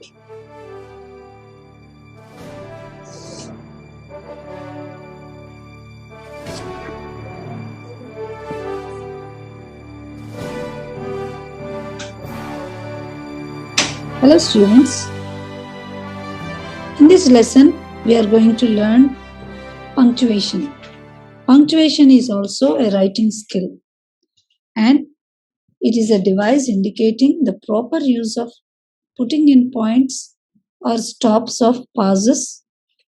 Hello students, in this lesson we are going to learn punctuation. Punctuation is also a writing skill and it is a device indicating the proper use of putting in points or stops of pauses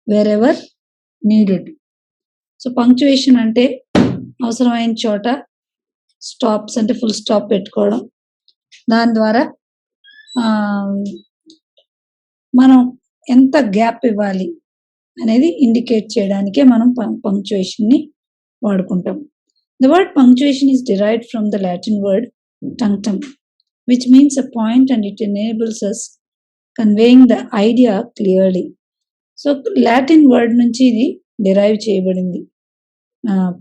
wherever needed. So punctuation ante అవసరమైన చోట stops అంటే full stop పెట్టుకోవడం, దాని ద్వారా మనం ఎంత gap ఇవ్వాలి అనేది ఇండికేట్ చేయడానికే మనం పంక్చుయేషన్ ని వాడుకుంటాం. The word punctuation is derived from the Latin word punctum, which means a point and it enables us conveying the idea clearly. So Latin word నుంచి ఇది derive చేయబడింది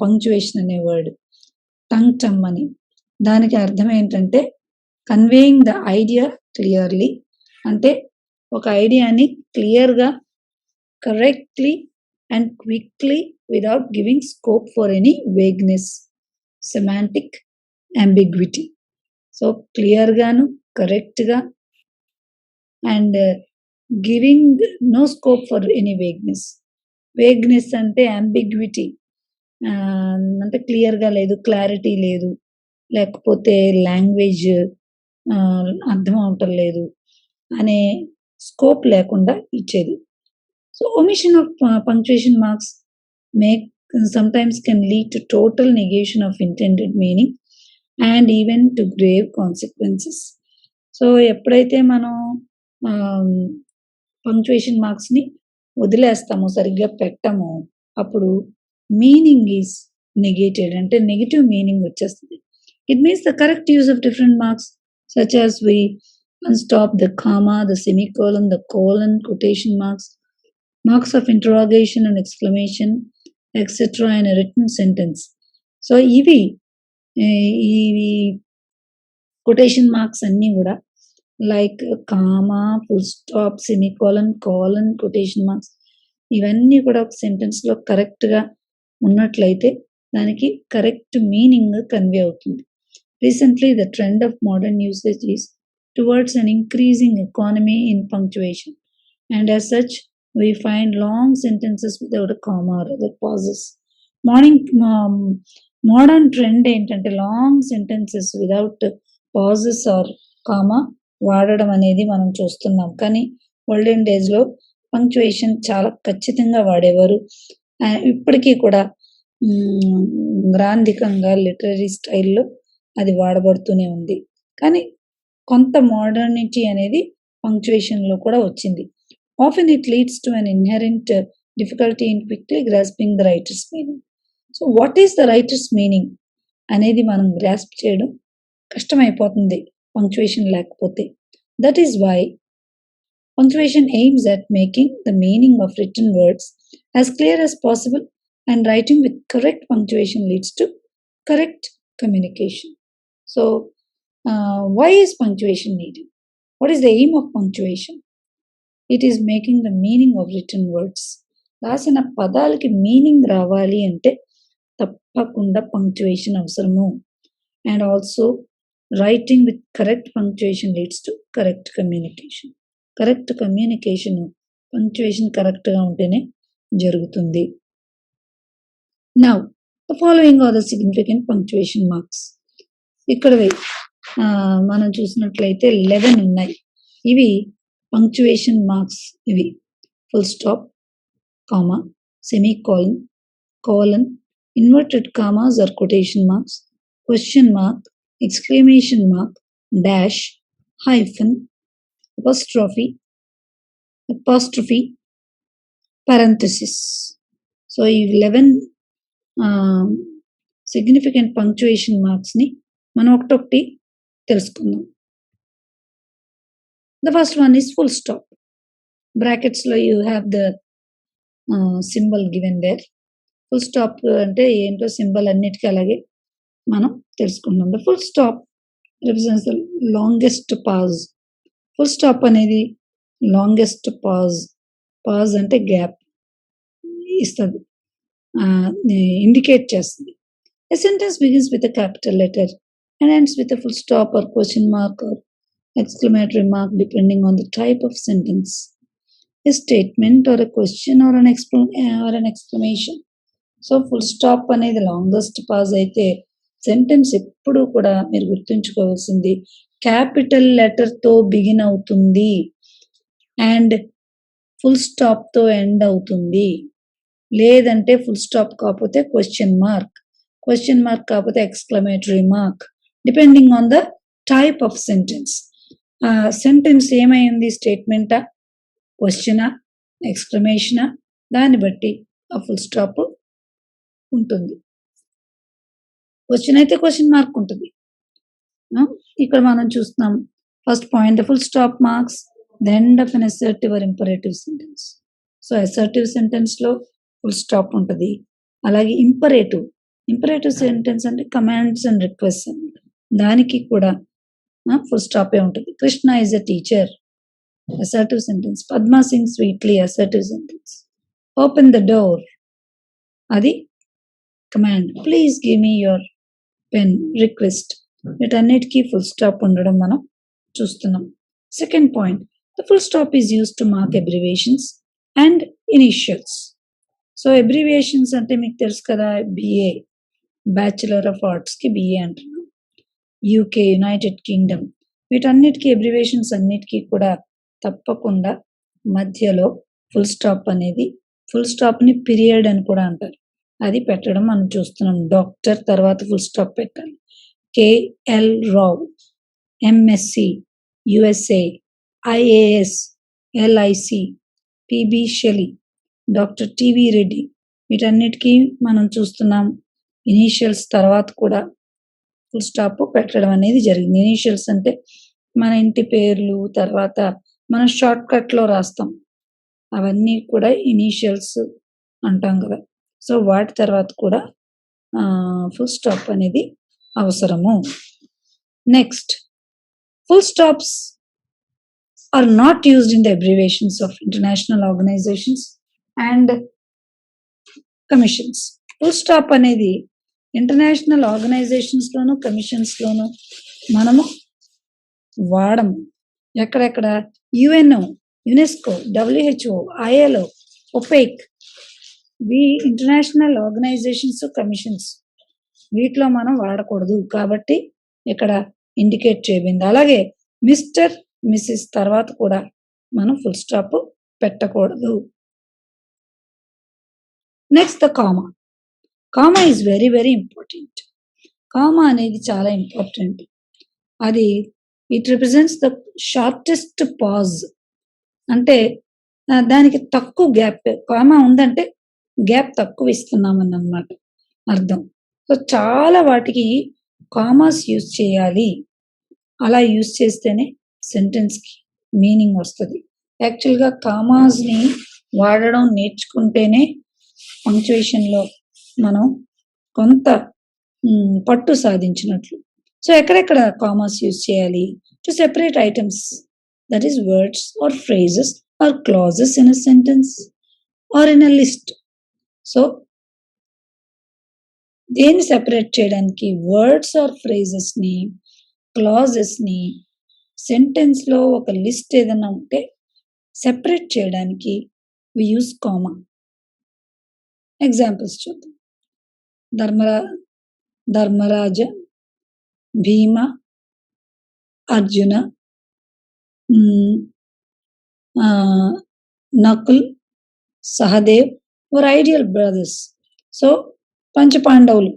పంక్చుయేషన్ అనే వర్డ్ punctum అని. దానికి అర్థం ఏంటంటే కన్వేయింగ్ ద ఐడియా క్లియర్లీ, అంటే ఒక ఐడియాని క్లియర్గా, correctly and quickly without giving scope for any vagueness, semantic ambiguity. So క్లియర్గాను, కరెక్ట్గా and giving no scope for any vagueness. Vagueness అంటే అంబిగ్విటీ, అంటే క్లియర్గా లేదు, క్లారిటీ లేదు, లేకపోతే లాంగ్వేజ్ అర్థం అవటం లేదు అనే స్కోప్ లేకుండా ఇచ్చేది. So omission of punctuation marks sometimes can lead to total negation of intended meaning and even to grave consequences. So ఎప్పుడైతే మనం పంక్చుయేషన్ మార్క్స్ని వదిలేస్తామో, సరిగ్గా పెట్టామో, అప్పుడు మీనింగ్ ఈజ్ నెగేటెడ్, అంటే నెగిటివ్ మీనింగ్ వచ్చేస్తుంది. It means the correct use of different marks, such as we unstop the comma, the semicolon, the colon, quotation marks, marks of interrogation and exclamation, etc. in a written sentence. So ఇవి quotation marks అన్నీ కూడా like comma, full stop, semicolon, colon, quotation marks ఇవన్నీ కూడా ఒక సెంటెన్స్లో కరెక్ట్గా ఉన్నట్లయితే దానికి correct meaning convey అవుతుంది. Recently, the trend of modern usage is towards an increasing economy in punctuation, and as such, we find long sentences without a comma or other pauses. Modern trend ఏంటంటే long sentences without pauses or comma వాడడం అనేది మనం చూస్తున్నాం. కానీ olden డేస్లో punctuation చాలా ఖచ్చితంగా వాడేవారు. ఇప్పటికీ కూడా గ్రాంధికంగా లిటరరీ స్టైల్లో అది వాడబడుతూనే ఉంది. కానీ కొంత మోడర్నిటీ అనేది పంక్చుయేషన్లో కూడా వచ్చింది. Often it leads to an inherent difficulty in quickly grasping the writer's meaning. So what is the writer's meaning అనేది మనం గ్రాస్ప్ చేయడం కష్టమైపోతుంది పంక్చుయేషన్ లేకపోతే. That is why punctuation aims at making the meaning of written words as clear as possible, and writing with correct punctuation leads to correct communication. So, why is punctuation needed? What is the aim of punctuation? It is making the meaning of written words. రాసిన పదాలకి meaning రావాలి అంటే తప్పకుండా punctuation అవసరము. And also writing with correct punctuation leads to correct communication. Correct communication punctuation కరెక్ట్గా ఉంటేనే జరుగుతుంది. Now the following are the significant punctuation marks. ఇక్కడ మనం చూసినట్లయితే 11 ఉన్నాయి. ఇవి పంక్చుయేషన్ మార్క్స్. ఇవి full stop, comma, semicolon, colon, inverted commas or quotation marks, question mark, exclamation mark, dash, hyphen, apostrophe, parenthesis. So ఈ 11 సిగ్నిఫికెంట్ పంక్చుయేషన్ మార్క్స్ని మనం ఒకటొకటి తెలుసుకుందాం. The first one is full stop. బ్రాకెట్స్లో you have the symbol given there. Full stop అంటే ఏంటో symbol అన్నిటికీ అలాగే మనం తెలుసుకుందాం. The full stop represents the longest pause. Full stop అనేది లాంగెస్ట్ పాజ్ అంటే గ్యాప్ ఇస్తది. ఇండికేట్ చేస్తది. A sentence begins with a capital letter and ends with a full stop or question mark or exclamatory mark depending on the type of sentence. A statement or a question or an exclamation. So full stop అనేది longest pause అయితే sentence ఎప్పుడు కూడా మీరు గుర్తుంచుకోవాల్సింది capital లెటర్తో begin అవుతుంది and full స్టాప్తో end అవుతుంది. లేదంటే full stop కాకపోతే క్వశ్చన్ మార్క్ కాకపోతే exclamatory mark depending on the type of sentence. Sentence ఏమైంది, స్టేట్మెంటా, క్వశ్చనా, ఎక్స్క్లమేషనా, దాన్ని బట్టి ఆ ఫుల్ స్టాప్ ఉంటుంది. క్వశ్చన్ అయితే క్వశ్చన్ మార్క్ ఉంటుంది. ఇక్కడ మనం చూస్తున్నాం first point the full stop marks the end of an assertive are imperative sentence. So assertive సెంటెన్స్లో ఫుల్ స్టాప్ ఉంటుంది. అలాగే ఇంపరేటివ్ సెంటెన్స్ అంటే కమాండ్స్ అండ్ రిక్వెస్ట్ అన్నమాట, దానికి కూడా ఫుల్ స్టాపే ఉంటుంది. Krishna is a teacher, assertive sentence. Padma sing sweetly, assertive sentence. Open the door, అది command. Please give me your pen, request. వీటన్నిటికీ ఫుల్ స్టాప్ ఉండడం మనం చూస్తున్నాం. Second point, the full stop is used to mark abbreviations and initials. So abbreviations అంటే మీకు తెలుసు కదా, BA, bachelor of ఆర్ట్స్కి బిఏ అంటున్నాం. యూకే, యునైటెడ్ కింగ్డమ్, వీటన్నిటికీ అబ్రివేషన్స్ అన్నిటికీ కూడా తప్పకుండా మధ్యలో ఫుల్ స్టాప్ అనేది, ఫుల్ స్టాప్ని పీరియడ్ అని కూడా అంటారు, అది పెట్టడం మనం చూస్తున్నాం. డాక్టర్ తర్వాత ఫుల్ స్టాప్ పెట్టాలి. KL Rao, MSc, USA, IAS, LIC, PB Shelley, doctor TV Reddy, వీటన్నిటికీ మనం చూస్తున్నాం ఇనీషియల్స్ తర్వాత కూడా ఫుల్ స్టాప్ పెట్టడం అనేది జరిగింది. ఇనీషియల్స్ అంటే మన ఇంటి పేర్లు, తర్వాత మనం షార్ట్ కట్లో రాస్తాం, అవన్నీ కూడా ఇనీషియల్స్ అంటాం కదా. సో వాటి తర్వాత కూడా ఫుల్ స్టాప్ అనేది అవసరము. Next, full stops are not used in the abbreviations of international organizations and commissions. Full stop అనేది ఇంటర్నేషనల్ ఆర్గనైజేషన్స్లోను కమిషన్స్లోను మనము వాడము. ఎక్కడెక్కడ, UNO, UNESCO, WHO, ILO, OPEC, international organizations, commissions, వీటిలో మనం వాడకూడదు కాబట్టి ఇక్కడ ఇండికేట్ చేయబడింది. అలాగే మిస్టర్, మిస్సెస్ తర్వాత కూడా మనం ఫుల్ స్టాప్ పెట్టకూడదు. Next the comma. Comma is very very important. Comma అనేది చాలా ఇంపార్టెంట్. అది it represents the shortest pause, అంటే దానికి తక్కువ గ్యాప్. కామా ఉందంటే గ్యాప్ తక్కువ ఇస్తున్నామని అన్నమాట అర్థం. సో చాలా వాటికి కామాస్ యూజ్ చేయాలి. అలా యూజ్ చేస్తేనే సెంటెన్స్కి మీనింగ్ వస్తుంది. యాక్చువల్గా కామాస్ని వాడడం నేర్చుకుంటేనే పంక్చుయేషన్లో మనం కొంత పట్టు సాధించినట్లు. సో ఎక్కడెక్కడ కామాస్ యూజ్ చేయాలి? To separate items, that is words or phrases or clauses in a sentence or in a list. So దేన్ని సెపరేట్ చేయడానికి? వర్డ్స్ ఆర్ ఫ్రేజెస్ని, క్లాజెస్ని, సెంటెన్స్లో ఒక లిస్ట్ ఏదైనా ఉంటే సెపరేట్ చేయడానికి వి యూజ్ కామా. ఎగ్జాంపుల్స్ చూద్దాం. ధర్మరాజ, భీమ, అర్జున, నకుల్, సహదేవ్ వర్ ఐడియల్ బ్రదర్స్. సో పంచపాండవులు,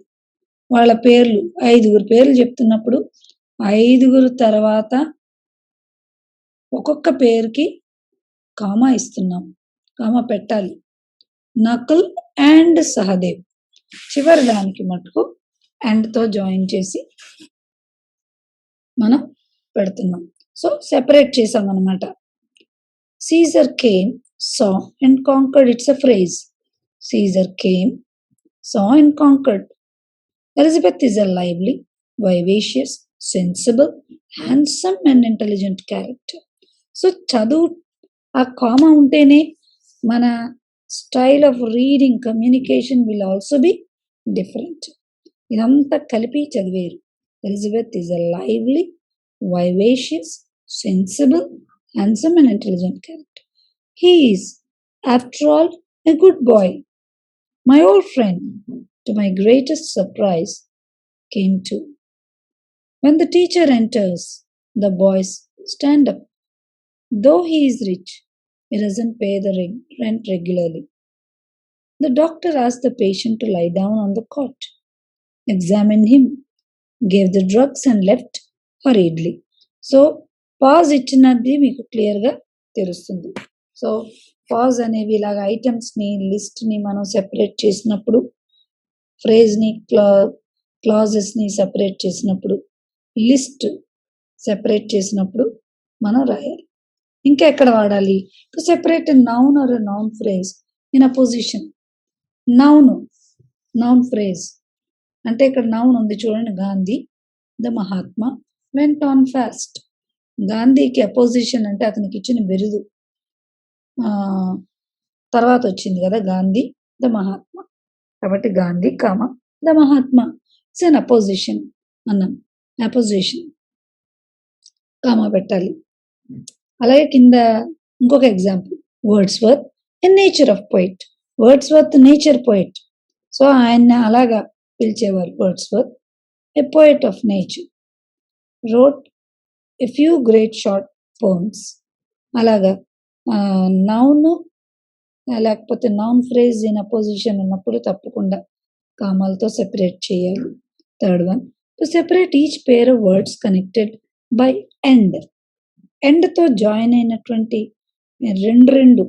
వాళ్ళ పేర్లు, 5 పేర్లు చెప్తున్నప్పుడు 5 తర్వాత ఒక్కొక్క పేరుకి కామా ఇస్తున్నాం, కామా పెట్టాలి. నకుల్ అండ్ సహదేవ్, చివరి దానికి మటుకు అండ్తో జాయిన్ చేసి మనం పెడుతున్నాం. సో సెపరేట్ చేసాం అన్నమాట. Caesar came, saw and conquered, it's a phrase. Caesar came, saw and conquered. Elizabeth is a lively, vivacious, sensible, handsome and intelligent character. So ఆ కామా ఉంటేనే మన style of reading, communication will also be different. ఇదంతా కలిపి చదివారు. Elizabeth is a lively, vivacious, sensible, handsome and intelligent character. He is, after all, a good boy. My old friend, to my greatest surprise, came too. When the teacher enters, the boys stand up. Though he is rich, he doesn't pay the rent regularly. The doctor asked the patient to lie down on the cot, examined him, gave the drugs and left hurriedly. So pause ఇచ్చినది మీకు క్లియర్గా తెలుస్తుంది. So pause అనేవి ఇలాగ ఐటమ్స్ని, లిస్ట్ని మనం separate చేసినప్పుడు, ఫ్రేజ్ని, క్లాజెస్ని separate చేసినప్పుడు, list separate చేసినప్పుడు మనం రాయాలి. ఇంకా ఎక్కడ వాడాలి? To separate noun are noun phrase in a position. Noun phrase అంటే ఇక్కడ నౌన్ ఉంది చూడండి. Gandhi the Mahatma went on fast. గాంధీకి అపోజిషన్ అంటే అతనికి ఇచ్చిన బిరుదు తర్వాత వచ్చింది కదా, గాంధీ ద మహాత్మా. కాబట్టి Gandhi comma the Mahatma it's an apposition అన్నాం. అపోజిషన్ కామా పెట్టాలి. అలాగే కింద ఇంకొక example, Wordsworth a nature of poet. Wordsworth nature poet. So ఆయన అలాగా పిలిచేవారు. Wordsworth a poet of nature, wrote a few great short poems. అలాగా నౌన్ లేకపోతే నౌన్ ఫ్రేజ్ ఇన్ అపోజిషన్ ఉన్నప్పుడు తప్పకుండా కామాలతో సెపరేట్ చేయాలి. Third one, to separate each pair of words connected by and. ఎండ్తో జాయిన్ అయినటువంటి రెండు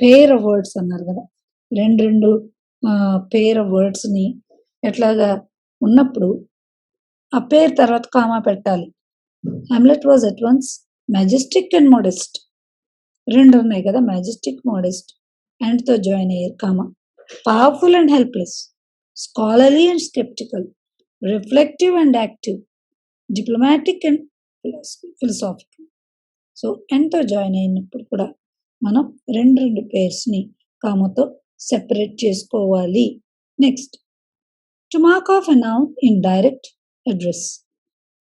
పేర్ ఆఫ్ వర్డ్స్ అన్నారు కదా, రెండు పేర్ ఆఫ్ వర్డ్స్ని ఎట్లాగా ఉన్నప్పుడు ఆ పేరు తర్వాత కామా పెట్టాలి. Hamlet was at once majestic and modest. రెండు ఉన్నాయి కదా, మెజెస్టిక్, మోడెస్ట్. అండ్తో జాయిన్ అయ్యారు comma. Powerful and helpless, scholarly and sceptical, reflective and active, diplomatic and philosophical. So ఎండ్తో జాయిన్ అయినప్పుడు కూడా మనం రెండు పేర్స్ని కామాతో సెపరేట్ చేసుకోవాలి. Next, to mark of a noun in direct address.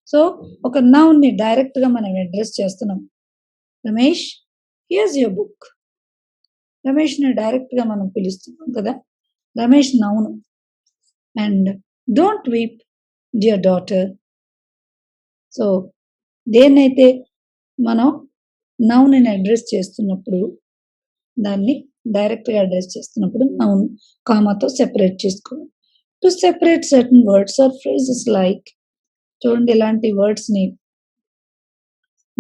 So ఒక నౌన్ని డైరెక్ట్గా మనం అడ్రస్ చేస్తున్నాం. Ramesh, here's your book. రమేష్ని డైరెక్ట్గా మనం పిలుస్తున్నాం కదా, Ramesh noun. And don't weep dear daughter. So దేన్నైతే మనం నౌన్ని అడ్రస్ చేస్తున్నప్పుడు, దాన్ని డైరెక్ట్గా అడ్రస్ చేస్తున్నప్పుడు నౌన్ కామాతో సెపరేట్ చేసుకోవాలి. To separate certain words or phrases like, చూడండి ఇలాంటి వర్డ్స్ని,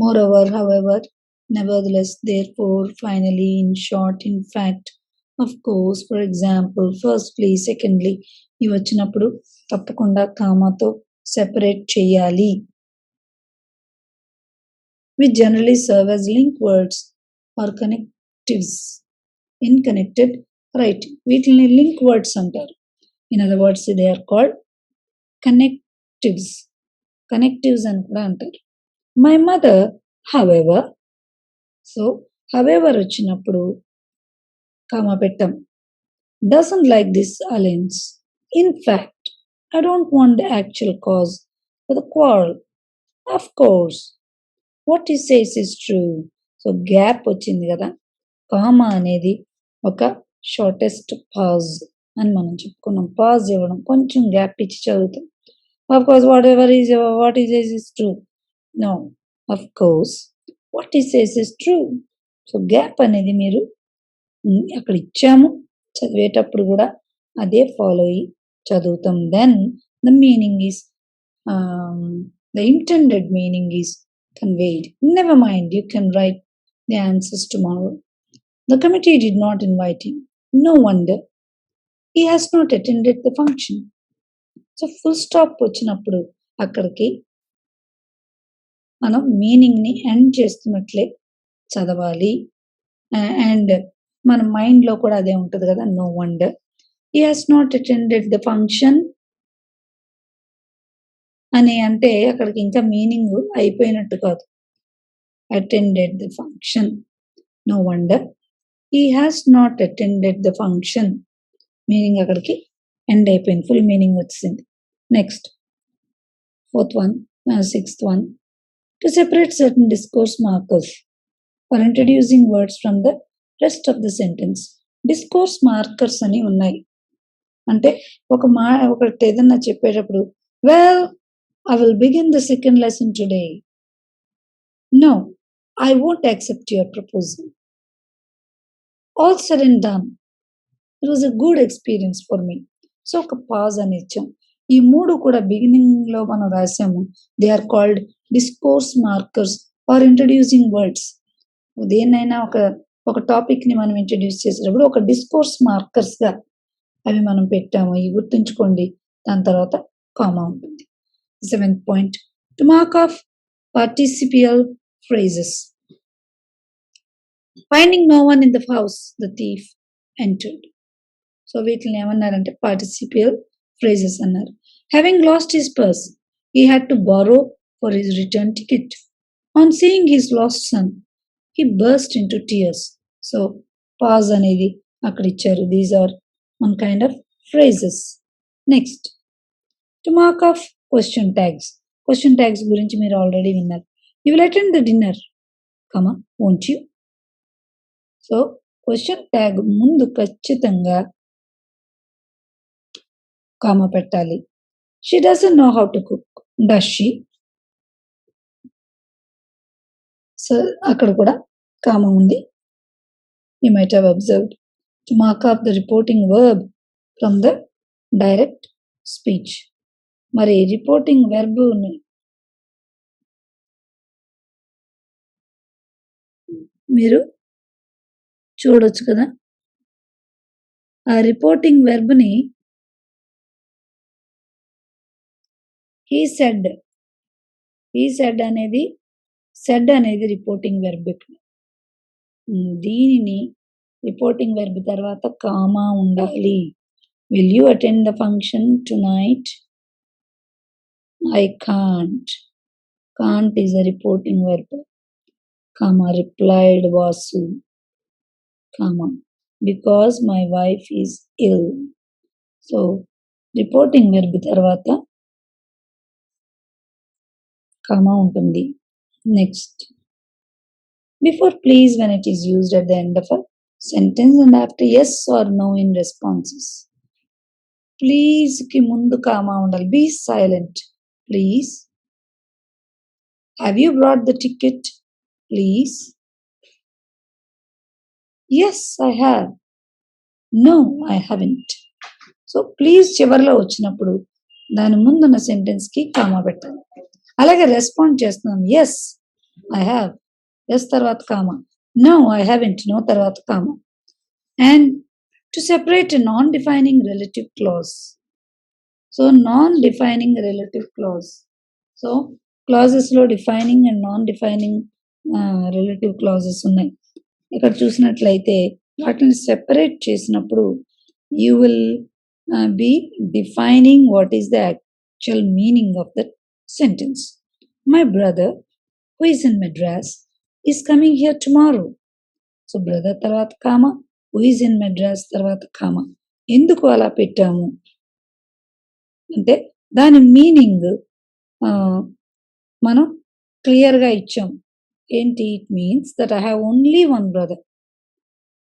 moreover, however, nevertheless, therefore, finally, in short, in fact, of course, for example, firstly, secondly, ఇవి వచ్చినప్పుడు తప్పకుండా కామాతో సెపరేట్ చేయాలి. We generally serve as link words or connectives in connected writing. వీటిని లింక్ వర్డ్స్ అంటారు. In other words they are called connectives. Connectives అని కూడా అంటారు. My mother however. So however వచ్చినప్పుడు కామా పెట్టాం. Doesn't like this alliance. In fact, I don't want the actual cause for the quarrel. Of course, what he says is true. So gap వచ్చింది కదా, comma అనేది ఒక shortest pause అని మనం చెప్పుకున్నాం. Pause ఇవ్వడం, కొంచెం గ్యాప్ ఇచ్చి చదువుతాం. Of course, what he says is true. No, of course, what he says is true. So gap అనేది మీరు అక్కడ ఇచ్చాము, చదివేటప్పుడు కూడా అదే ఫాలో అయ్యి చదువుతాం. Then the meaning is, the intended meaning is conveyed. Never mind, you can write the answers tomorrow. The committee did not invite him. No wonder. He has not attended the function. So full stop వచ్చినప్పుడు అక్కడికి మనం మీనింగ్ని end చేస్తున్నట్లే చదవాలి. And మన మైండ్లో కూడా అదే ఉంటుంది కదా, no wonder. He has not attended the function అని అంటే అక్కడికి ఇంకా మీనింగ్ అయిపోయినట్టు కాదు. attended the function. No wonder he has not attended the function. Meaning అక్కడికి ఎండ్ అయిపోయింది, ఫుల్ మీనింగ్ వచ్చింది. Next sixth one, to separate certain discourse markers for introducing words from the rest of the sentence. Discourse markers అని ఉన్నాయి. అంటే ఒకటి ఏదన్నా చెప్పేటప్పుడు, well I will begin the second lesson today, no I won't accept your proposal, all said and done, it was a good experience for me. So ఒక pause అని ఇచ్చాం. ఈ మూడు కూడా బిగినింగ్ లో మనం రాసాము. They are called discourse markers or introducing words. దేన్నైనా ఒక టాపిక్ ని మనం ఇంట్రడ్యూస్ చేసేటప్పుడు ఒక డిస్కోర్స్ మార్కర్స్ గా అవి మనం పెట్టాము. ఇవి గుర్తుంచుకోండి. దాని తర్వాత కామా ఉంటుంది. 7th point, to mark off participial phrases. Finding no one in the house, the thief entered. So వీటిని ఏమన్నారంటే participial phrases అన్నారు. Having lost his purse, he had to borrow for his return ticket. On seeing his lost son, he burst into tears. So pause అనేది అక్కడ ఇచ్చారు. These are one kind of phrases. Next, to mark off question tags. Question tags గురించి మీరు already విన్నారు. You will attend the dinner, won't you? So question tag ముందు ఖచ్చితంగా comma పెట్టాలి. She doesn't know how to cook, does she? So అక్కడ కూడా comma ఉంది. You might have observed. To mark off the reporting verb from the direct speech. మరి reporting verb మీరు చూడొచ్చు కదా. ఆ రిపోర్టింగ్ వెర్బ్ని he said అనేది రిపోర్టింగ్ వెర్బ్. దీనిని రిపోర్టింగ్ వెర్బ్ తర్వాత కామా ఉండాలి. Will you attend the function tonight? I can't. Can't is a reporting verb. Replied Vasu. Because my wife is ill. So reporting verb తర్వాత comma ఉంటుంది. Next, before please when it is used at the end of a sentence and after yes or no in responses. Please కి ముందు comma ఉండాలి. Be silent. Please. Have you brought the ticket? Please. Yes, I have. No, I haven't. So please చివరిలో వచ్చినప్పుడు దాని ముందున్న sentence కి comma పెట్టాలి. అలాగే రెస్పాండ్ చేస్తున్నాం. ఎస్ ఐ హ్యావ్, ఎస్ తర్వాత comma. No I haven't, no తర్వాత comma. And to separate non defining relative clause. So non defining relative clause. So clauses లో defining and non defining relative clauses ఉన్నాయి. ఇక్కడ చూసినట్లయితే వాటిని separate చేసినప్పుడు you will be defining what is the actual meaning of that sentence. My brother, who is in Madras, is coming here tomorrow. So brother తర్వాత comma, who is in Madras తర్వాత comma. ఎందుకు అలా పెట్టాము అంటే దాని meaning మనం క్లియర్గా ఇచ్చాం. ఏంటి? It means that I have only one brother.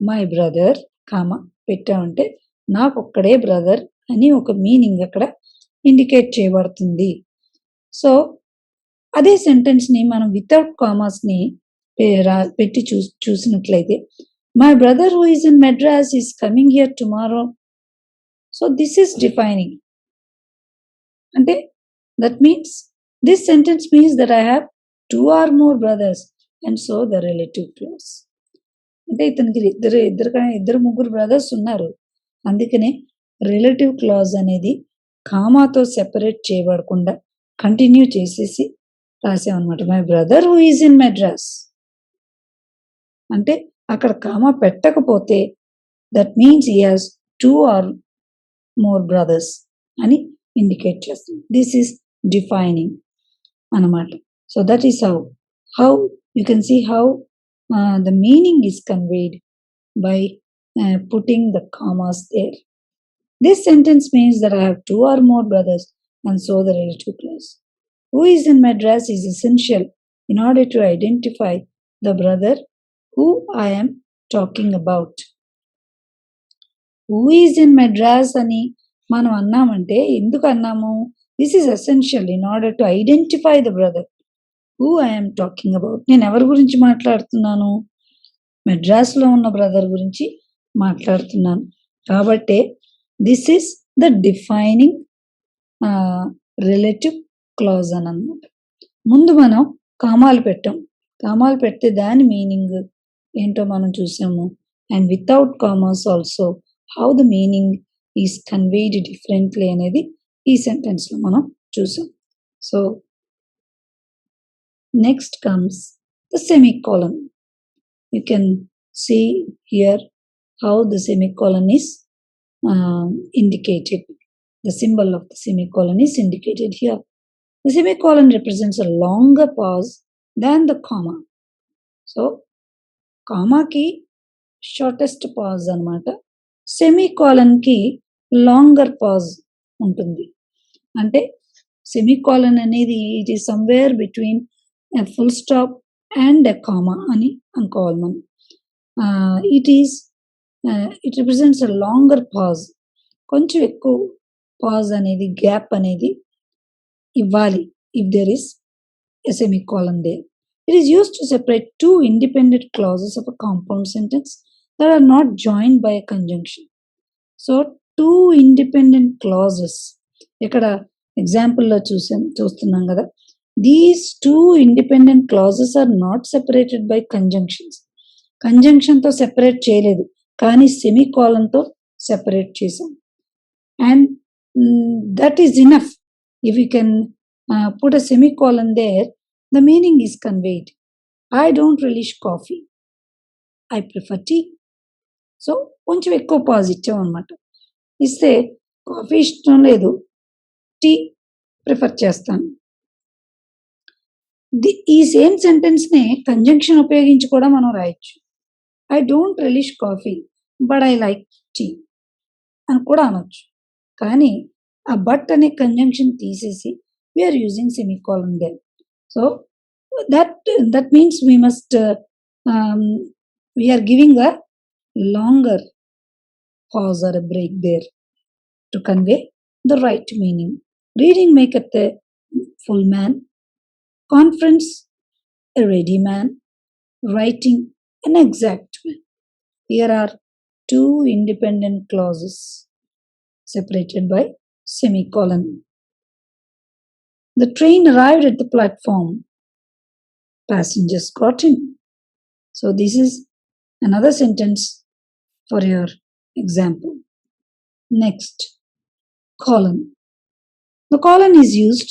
My brother comma పెట్టామంటే నాకు ఒక్కడే బ్రదర్ అని ఒక మీనింగ్ అక్కడ ఇండికేట్ చేయబడుతుంది. సో అదే సెంటెన్స్ని మనం వితౌట్ కామాస్ని పెట్టి చూసినట్లయితే my brother who is in Madras is coming here tomorrow. So this is defining. అంటే that means this sentence means that I have 2 or more brothers and so the relative clause. అంటే ఇతనికి ఇద్దరు ముగ్గురు బ్రదర్స్ ఉన్నారు, అందుకనే రిలేటివ్ క్లాజ్ అనేది కామాతో separate చేయబడకుండా continue చేసేసి రాసామన్నమాట. My brother who is in Madras అంటే అక్కడ కామా పెట్టకపోతే that means he has 2 or more brothers అని ఇండికేట్ చేస్తుంది. దిస్ ఈస్ డిఫైనింగ్ అన్నమాట. So that is how You can see how the meaning is conveyed by putting the commas there. This sentence means that I have two or more brothers, and so the relative clause. Who is in Madras is essential in order to identify the brother who I am talking about. Who is in Madras అని మనం అన్నామంటే ఎందుకు అన్నాము? This is essential in order to identify the brother who I'm talking about. నేను ఎవరి గురించి మాట్లాడుతున్నాను? మెడ్రాస్లో ఉన్న బ్రదర్ గురించి మాట్లాడుతున్నాను. కాబట్టే this is the defining relative clause అని అన్నమాట. ముందు మనం కామాలు పెట్టాం. కామాలు పెడితే దాని మీనింగ్ ఏంటో మనం చూసాము. And without commas also how the meaning is conveyed differently అనేది ఈ సెంటెన్స్లో మనం చూసాం. So next comes the semicolon. You can see here how the semicolon is indicated. The symbol of the semicolon is indicated here. The semicolon represents a longer pause than the comma. So, comma ki shortest pause anamata. Semicolon ki longer pause untundi. Ante semicolon anedi it is somewhere between a full stop and a comma అని అనుకోవాలి మనం. It represents a longer pause. కొంచెం ఎక్కువ pause అనేది gap అనేది ఇవ్వాలి if there is a semicolon there. It is used to separate two independent clauses of a compound sentence that are not joined by a conjunction. So two independent clauses ఇక్కడ ఎగ్జాంపుల్లో చూస్తున్నాం కదా. These two independent clauses are not separated by conjunctions. Conjunction తో separate చేయలేదు, కానీ సెమీకోలన్తో separate చేసాం. And that is enough. If you can put a semicolon there, the meaning is conveyed. I don't relish coffee, I prefer tea. So కొంచెం ఎక్కువ pause ఇచ్చాం అనమాట. ఇస్తే కాఫీ ఇష్టం లేదు, టీ ప్రిఫర్ చేస్తాను. ఈ సేమ్ సెంటెన్స్నే కంజంక్షన్ ఉపయోగించి కూడా మనం రాయొచ్చు. I don't relish coffee but I like tea అని కూడా అనొచ్చు. కానీ ఆ బట్ అనే కంజంక్షన్ తీసేసి we're using semicolon there. So that means we must we're giving a longer pause or a break there to convey the right meaning. Reading maketh a full man, conference a ready man, writing an exact man. Here are two independent clauses separated by semicolon. The train arrived at the platform. Passengers got in. So this is another sentence for your example. Next, colon. The colon is used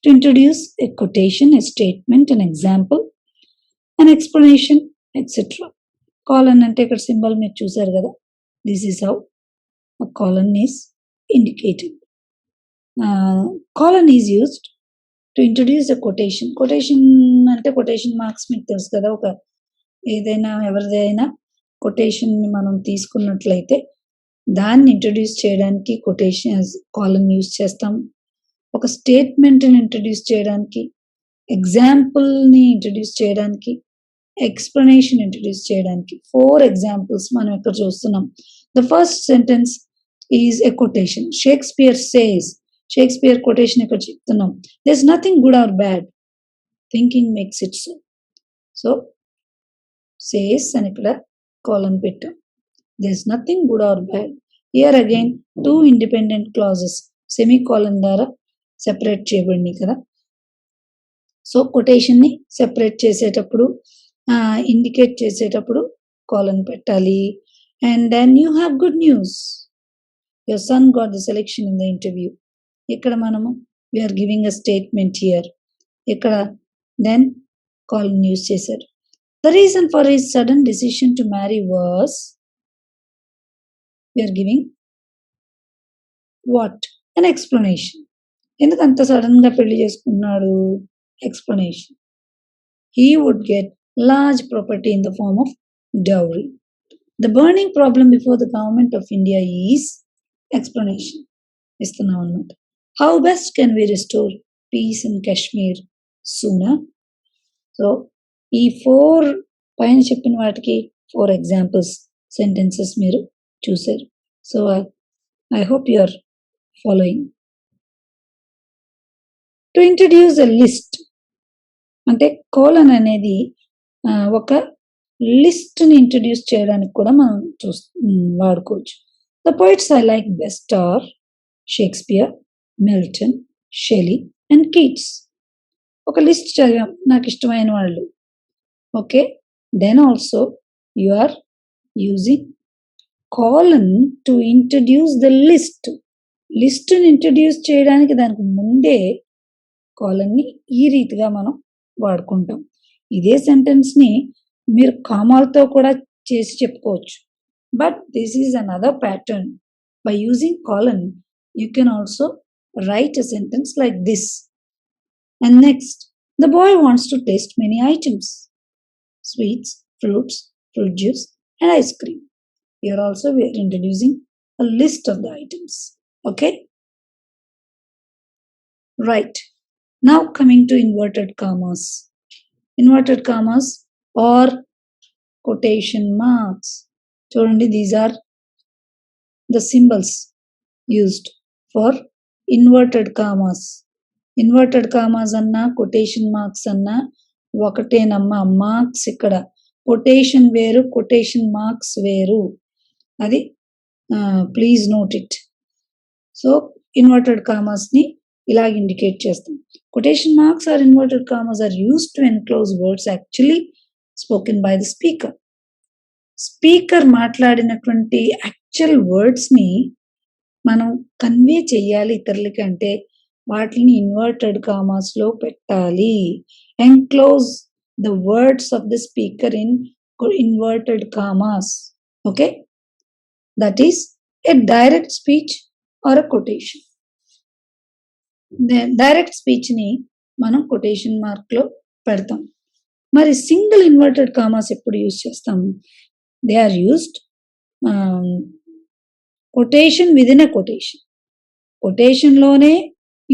to introduce a quotation, a statement, an example, an explanation, etc. Colon ante ikkada symbol meer chusaru kada. This is how a colon is indicated. Colon is used to introduce a quotation. Quotation ante quotation marks మీకు తెలుసు కదా. ఒక ఏదైనా ఎవరిదైనా quotation మనం తీసుకున్నట్లయితే దాన్ని introduce చేయడానికి కొటేషన్ కాలన్ యూజ్ చేస్తాం. ఒక స్టేట్మెంట్ని ఇంట్రడ్యూస్ చేయడానికి, ఎగ్జాంపుల్ని ఇంట్రడ్యూస్ చేయడానికి, ఎక్స్ప్లెనేషన్ ఇంట్రడ్యూస్ చేయడానికి 4 ఎగ్జాంపుల్స్ మనం ఇక్కడ చూస్తున్నాం. The first sentence is a quotation. Shakespeare says. Shakespeare quotation ఇక్కడ చెప్తున్నాం. There is nothing good or bad, thinking makes it so. So says అని ఇక్కడ కాలన్ పెట్టాం. There is nothing good or bad. Here again 2 independent clauses semicolon ద్వారా separate చేయబడినాయి కదా. సో కొటేషన్ని సెపరేట్ చేసేటప్పుడు, ఇండికేట్ చేసేటప్పుడు కాలన్ పెట్టాలి. And then you have good news, your son got the selection in the interview. ఇక్కడ మనము we're giving a statement here. ఇక్కడ దెన్ కాలన్ యూజ్ చేశారు. The reason for his sudden decision to marry was, we are giving what? An explanation. ఎందుకు అంత sudden గా పెళ్లి చేసుకున్నాడు? Explanation. He would get large property in the form of dowry. The burning problem before the government of India is explanation. ఇస్తున్నాం అన్నమాట. How best can we restore peace in Kashmir sooner? So, ఈ 4 పైన చెప్పిన వాటికి 4 examples sentences మీరు చూశారు. So, I hope you are following. To introduce a list అంటే colon అనేది ఒక లిస్ట్ని ఇంట్రడ్యూస్ చేయడానికి కూడా మనం వాడుకోవచ్చు. The poets I like best are Shakespeare, Milton, Shelley and Keats. ఒక లిస్ట్ చదివాం నాకు ఇష్టమైన వాళ్ళు. Okay, then also you are using colon to introduce the list. లిస్ట్ని ఇంట్రడ్యూస్ చేయడానికి దానికి ముందే కోలన్ని ఈ రీతిగా మనం వాడుకుంటాం. ఇదే సెంటెన్స్ని మీరు కామాలతో కూడా చేసి చెప్పుకోవచ్చు. But this is another pattern. By using colon you can also right a sentence like this. And next, the boy wants to taste many items, sweets, fruits, fruit juice and ice cream. Here also we are introducing a list of the items. Okay, right. Now coming to inverted commas. Inverted commas or quotation marks. Chudandi, these are the symbols used for inverted commas. Inverted commas anna quotation marks anna ఒకటేనమ్మా. Marks ఇక్కడ quotation వేరు, quotation marks వేరు. అది please note it. So inverted కామాస్ని ఇలాగ indicate చేస్తాం. Quotation marks or inverted commas are used to enclose words actually spoken by the speaker. Speaker మాట్లాడినటువంటి actual వర్డ్స్ని మనం కన్వే చేయాలి ఇతరులకి అంటే వాటిని ఇన్వర్టెడ్ కామాస్లో పెట్టాలి. Enclose the words of the speaker in inverted commas. Okay, that is a direct speech or a quotation. Direct స్పీచ్ని మనం కొటేషన్ మార్క్లో పెడతాం. మరి సింగిల్ ఇన్వర్టెడ్ కామాస్ ఎప్పుడు యూజ్ చేస్తాం? They are used quotation within a quotation. కొటేషన్లోనే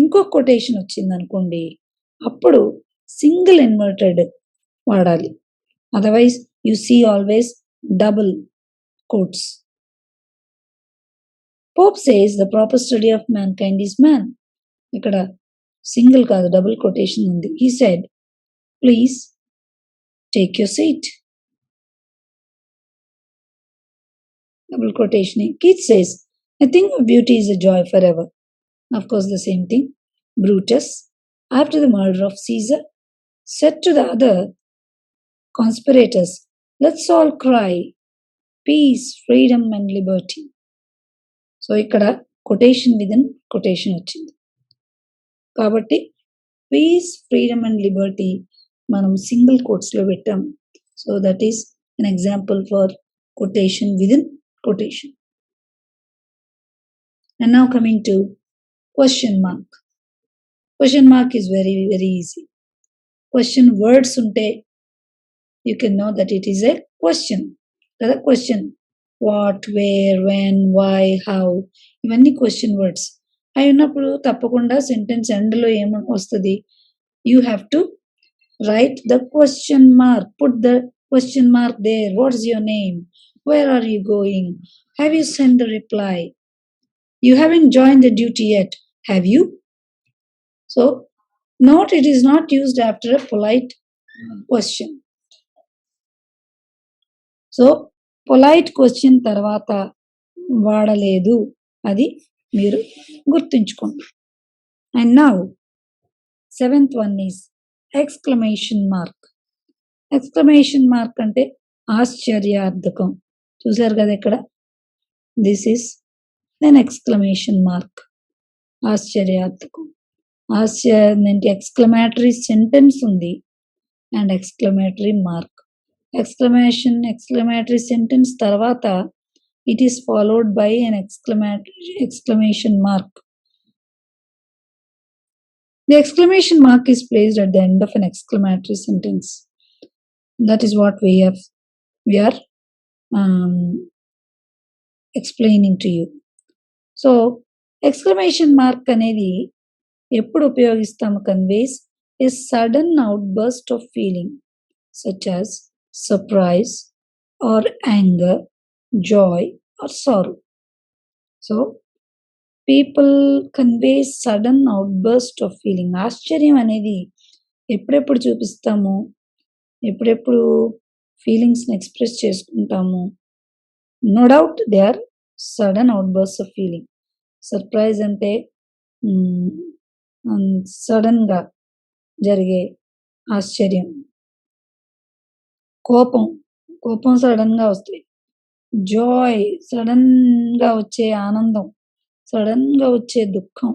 ఇంకొక quotation వచ్చింది అనుకోండి, అప్పుడు సింగిల్ ఇన్వర్టెడ్ వాడాలి. Otherwise you see always double quotes. Pope says the proper study of mankind is man. ఇక్కడ సింగిల్ కాదు, డబుల్ కొటేషన్ ఉంది. He said, please take your seat. Double quotation. Keats says, a thing of beauty is a joy forever. Of course, the same thing. Brutus, after the murder of Caesar, said to the other conspirators, let's all cry, peace, freedom and liberty. So ఇక్కడ quotation within quotation వచ్చింది కాబట్టి peace, freedom and liberty మనం single కోట్స్లో పెట్టాము. So that is an example for quotation within quotation. And now coming to question mark. Question mark is very very easy. Question words ఉంటే you can know that it is a question కదా. Question what, where, when, why, how ఇవన్నీ question words అయి ఉన్నప్పుడు తప్పకుండా sentence ఎండ్లో ఏమి వస్తుంది? You have to write the question mark, put the question mark there. What is your name, where are you going, have you send the reply, you haven't join the duty yet, have you. So note, it is not used after a polite question. So polite question తర్వాత వాడలేదు, అది మీరు గుర్తుంచుకోండి. And now seventh one is exclamation mark. Exclamation mark అంటే ఆశ్చర్యార్థకం. చూసారు కదా ఇక్కడ, this is then exclamation mark, ఆశ్చర్యార్థకం. అంటే ఎక్స్క్లమేటరీ సెంటెన్స్ ఉంది and exclamatory mark. exclamatory sentence తర్వాత it is followed by an exclamation mark. The exclamation mark is placed at the end of an exclamatory sentence. That is what we are um, explaining to you. So exclamation mark అనేది ఎప్పుడు ఉపయోగిస్తాము? Conveys a sudden outburst of feeling such as surprise or anger, joy or sorrow. So people convey sudden outburst of feeling. ఆశ్చర్యం అనేది ఎప్పుడెప్పుడు చూపిస్తాము, ఎప్పుడెప్పుడు ఫీలింగ్స్ని express చేసుకుంటాము? No doubt they are sudden outburst of feeling. Surprise అంటే సడన్గా జరిగే ఆశ్చర్యం. కోపం సడన్గా వస్తాయి. జాయ్ సడన్గా వచ్చే ఆనందం, సడన్గా వచ్చే దుఃఖం.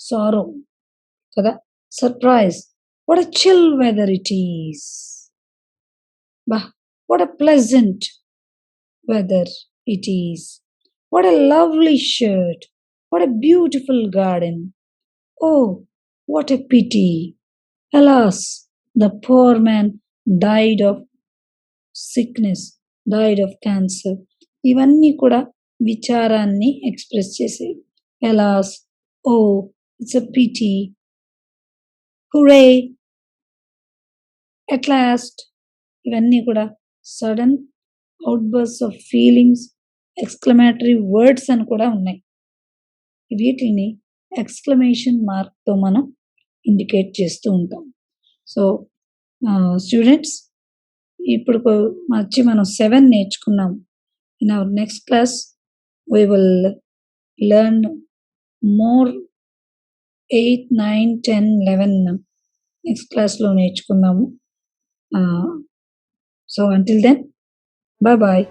సారో కదా. Surprise, what a chill whether it is. What a pleasant weather it is. What a lovely shirt. What a beautiful garden. Oh, what a pity. Alas, the poor man died of sickness, died of cancer. ఇవన్నీ కూడా విచారాన్ని express చేసేవి. Alas, oh, it's a pity. Hooray, at last. ఇవన్నీ కూడా sudden outburst of feelings, exclamatory words అని కూడా ఉన్నాయి. వీటిని exclamation మార్క్తో మనం ఇండికేట్ చేస్తూ ఉంటాం. సో స్టూడెంట్స్, ఇప్పుడు మనం 7 నేర్చుకున్నాం. In our next class we will learn more 8, 9, 10, 11 next క్లాస్లో నేర్చుకుందాము. So until then, bye bye.